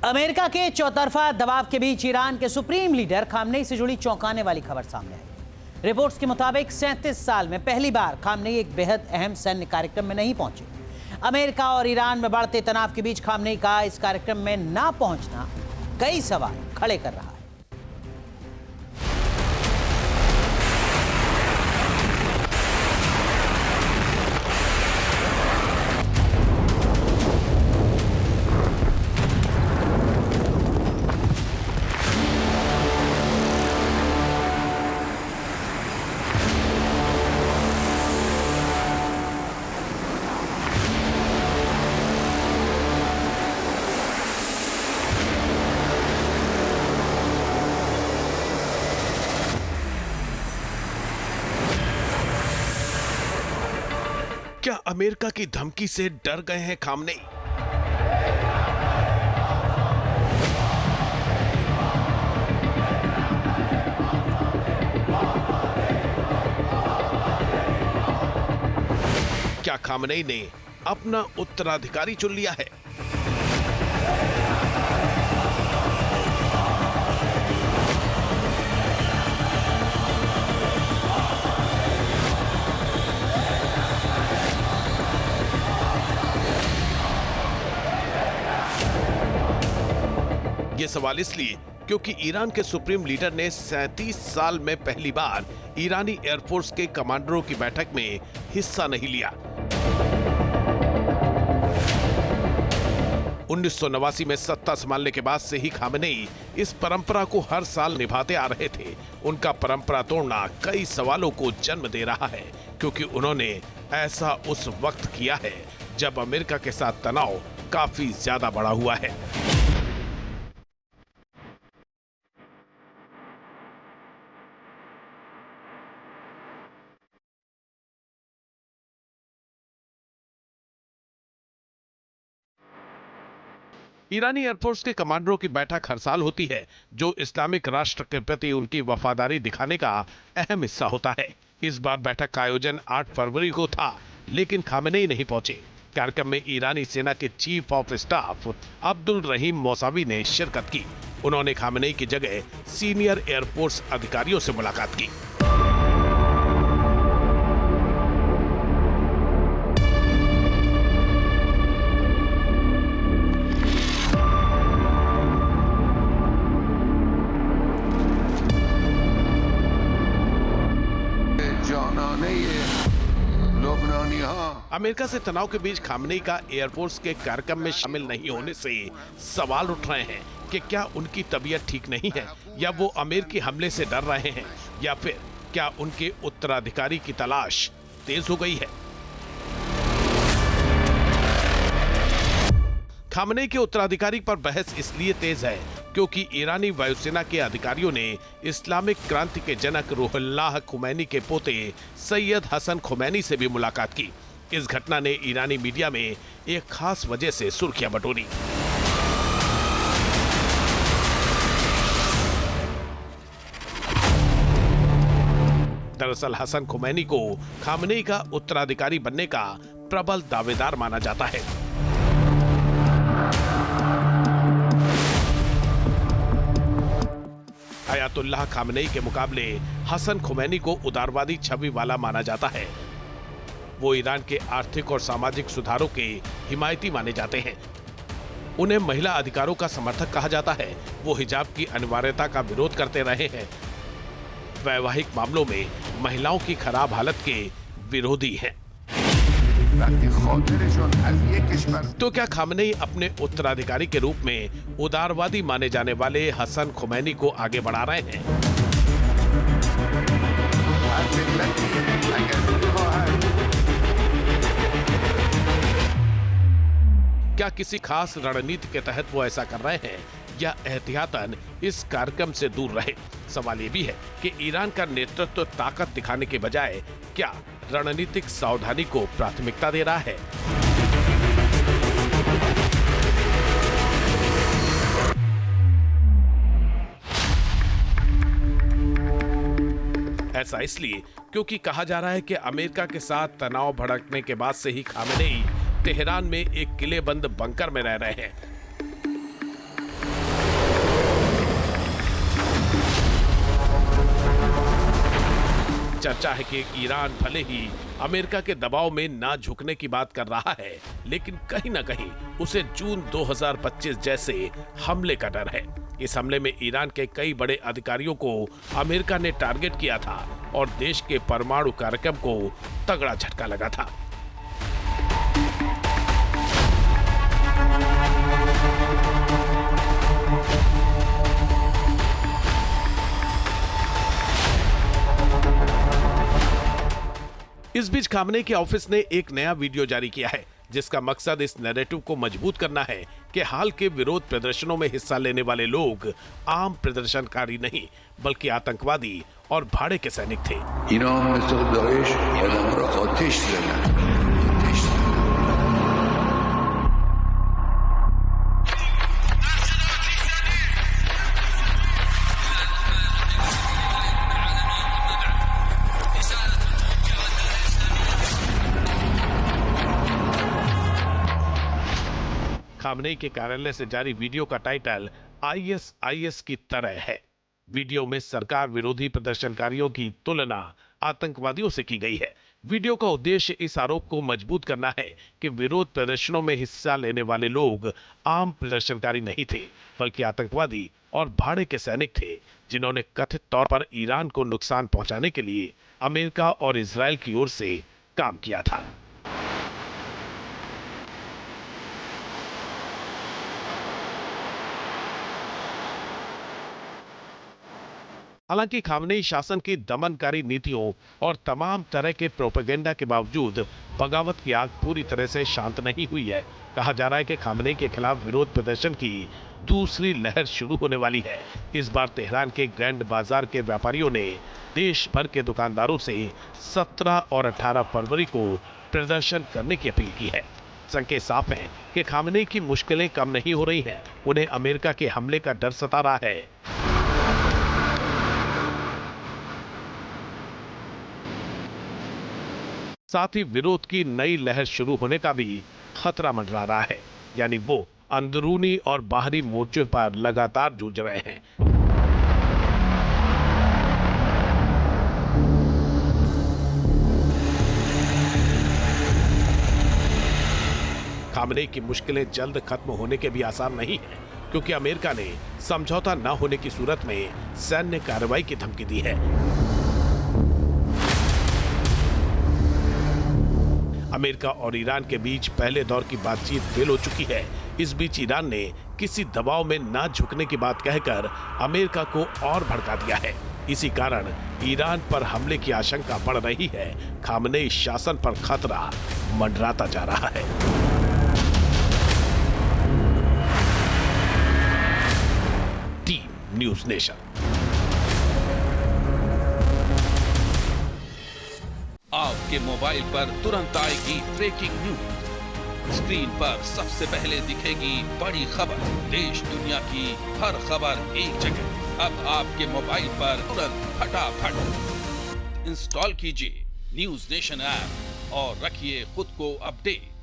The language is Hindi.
अमेरिका के चौतरफा दबाव के बीच ईरान के सुप्रीम लीडर खामनेई से जुड़ी चौंकाने वाली खबर सामने आई। रिपोर्ट्स के मुताबिक 37 साल में पहली बार खामनेई एक बेहद अहम सैन्य कार्यक्रम में नहीं पहुंचे। अमेरिका और ईरान में बढ़ते तनाव के बीच खामनेई का इस कार्यक्रम में ना पहुंचना कई सवाल खड़े कर रहा है। क्या अमेरिका की धमकी से डर गए हैं खामनेई? क्या खामनेई ने अपना उत्तराधिकारी चुन लिया है? ये सवाल इसलिए क्योंकि ईरान के सुप्रीम लीडर ने 37 साल में पहली बार ईरानी एयरफोर्स के कमांडरों की बैठक में हिस्सा नहीं लिया। 1989 में सत्ता संभालने के बाद से ही खामनेई इस परंपरा को हर साल निभाते आ रहे थे। उनका परंपरा तोड़ना कई सवालों को जन्म दे रहा है, क्योंकि उन्होंने ऐसा उस वक्त किया है जब अमेरिका के साथ तनाव काफी ज्यादा बढ़ा हुआ है। ईरानी एयरफोर्स के कमांडरों की बैठक हर साल होती है, जो इस्लामिक राष्ट्र के प्रति उनकी वफादारी दिखाने का अहम हिस्सा होता है। इस बार बैठक का आयोजन 8 फरवरी को था, लेकिन खामनेई नहीं पहुंचे। कार्यक्रम में ईरानी सेना के चीफ ऑफ स्टाफ अब्दुल रहीम मौसावी ने शिरकत की। उन्होंने खामनेई की जगह सीनियर एयरफोर्स अधिकारियों से मुलाकात की। अमेरिका से तनाव के बीच खामनेई का एयरफोर्स के कार्यक्रम में शामिल नहीं होने से सवाल उठ रहे हैं कि क्या उनकी तबीयत ठीक नहीं है, या वो अमेरिकी हमले से डर रहे हैं, या फिर क्या उनके उत्तराधिकारी की तलाश तेज हो गई है। खामनेई के उत्तराधिकारी पर बहस इसलिए तेज है क्योंकि ईरानी वायुसेना के अधिकारियों ने इस्लामिक क्रांति के जनक रूहुल्लाह खुमैनी के पोते सैयद हसन खुमैनी से भी मुलाकात की। इस घटना ने ईरानी मीडिया में एक खास वजह से सुर्खियां बटोरी। दरअसल हसन खुमैनी को खामनेई का उत्तराधिकारी बनने का प्रबल दावेदार माना जाता है। अयातुल्लाह खामनेई के मुकाबले हसन खुमैनी को उदारवादी छवि वाला माना जाता है। वो ईरान के आर्थिक और सामाजिक सुधारों के हिमायती माने जाते हैं। उन्हें महिला अधिकारों का समर्थक कहा जाता है। वो हिजाब की अनिवार्यता का विरोध करते रहे हैं। वैवाहिक मामलों में महिलाओं की खराब हालत के विरोधी हैं। तो क्या खामनेई अपने उत्तराधिकारी के रूप में उदारवादी माने जाने वाले हसन खुमैनी को आगे बढ़ा रहे हैं? क्या किसी खास रणनीति के तहत वो ऐसा कर रहे हैं, या एहतियातन इस कार्यक्रम से दूर रहे? सवाल ये भी है कि ईरान का नेतृत्व ताकत दिखाने के बजाय क्या रणनीतिक सावधानी को प्राथमिकता दे रहा है? ऐसा इसलिए क्योंकि कहा जा रहा है कि अमेरिका के साथ तनाव भड़कने के बाद से ही खामनेई तेहरान में एक किलेबंद बंकर में रह रहे हैं। चर्चा है कि ईरान भले ही अमेरिका के दबाव में ना झुकने की बात कर रहा है, लेकिन कहीं ना कहीं उसे जून 2025 जैसे हमले का डर है। इस हमले में ईरान के कई बड़े अधिकारियों को अमेरिका ने टारगेट किया था और देश के परमाणु कार्यक्रम को तगड़ा झटका लगा था। इस बीच खामनेई के ऑफिस ने एक नया वीडियो जारी किया है, जिसका मकसद इस नैरेटिव को मजबूत करना है कि हाल के विरोध प्रदर्शनों में हिस्सा लेने वाले लोग आम प्रदर्शनकारी नहीं, बल्कि आतंकवादी और भाड़े के सैनिक थे। खामनेई के कार्यालय से जारी वीडियो का टाइटल ISIS की तरह है। वीडियो में सरकार विरोधी प्रदर्शनकारियों की तुलना आतंकवादियों से की गई है। वीडियो का उद्देश्य इस आरोप को मजबूत करना है कि विरोध प्रदर्शनों में हिस्सा लेने वाले लोग आम प्रदर्शनकारी नहीं थे, बल्कि आतंकवादी और भाड़े के सैनिक थे, जिन्होंने कथित तौर पर ईरान को नुकसान पहुंचाने के लिए अमेरिका और इजराइल की ओर से काम किया था। हालांकि खामनेई शासन की दमनकारी नीतियों और तमाम तरह के प्रोपेगेंडा के बावजूद बगावत की आग पूरी तरह से शांत नहीं हुई है। कहा जा रहा है कि खामनेई के खिलाफ विरोध प्रदर्शन की दूसरी लहर शुरू होने वाली है। इस बार तेहरान के ग्रैंड बाजार के व्यापारियों ने देश भर के दुकानदारों से 17 और 18 फरवरी को प्रदर्शन करने की अपील की है। संकेत साफ है कि खामनेई की मुश्किलें कम नहीं हो रही हैं। उन्हें अमेरिका के हमले का डर सता रहा है। साथ ही विरोध की नई लहर शुरू होने का भी खतरा मंडरा रहा है, यानी वो अंदरूनी और बाहरी मोर्चे पर लगातार जूझ रहे हैं। खामनेई की मुश्किलें जल्द खत्म होने के भी आसार नहीं है, क्योंकि अमेरिका ने समझौता न होने की सूरत में सैन्य कार्रवाई की धमकी दी है। अमेरिका और ईरान के बीच पहले दौर की बातचीत फेल हो चुकी है। इस बीच ईरान ने किसी दबाव में ना झुकने की बात कहकर अमेरिका को और भड़का दिया है। इसी कारण ईरान पर हमले की आशंका बढ़ रही है। खामनेई शासन पर खतरा मंडराता जा रहा है। Team news nation. आपके मोबाइल पर तुरंत आएगी ब्रेकिंग न्यूज। स्क्रीन पर सबसे पहले दिखेगी बड़ी खबर। देश दुनिया की हर खबर एक जगह। अब आपके मोबाइल पर तुरंत फटाफट इंस्टॉल कीजिए न्यूज़ नेशन ऐप और रखिए खुद को अपडेट।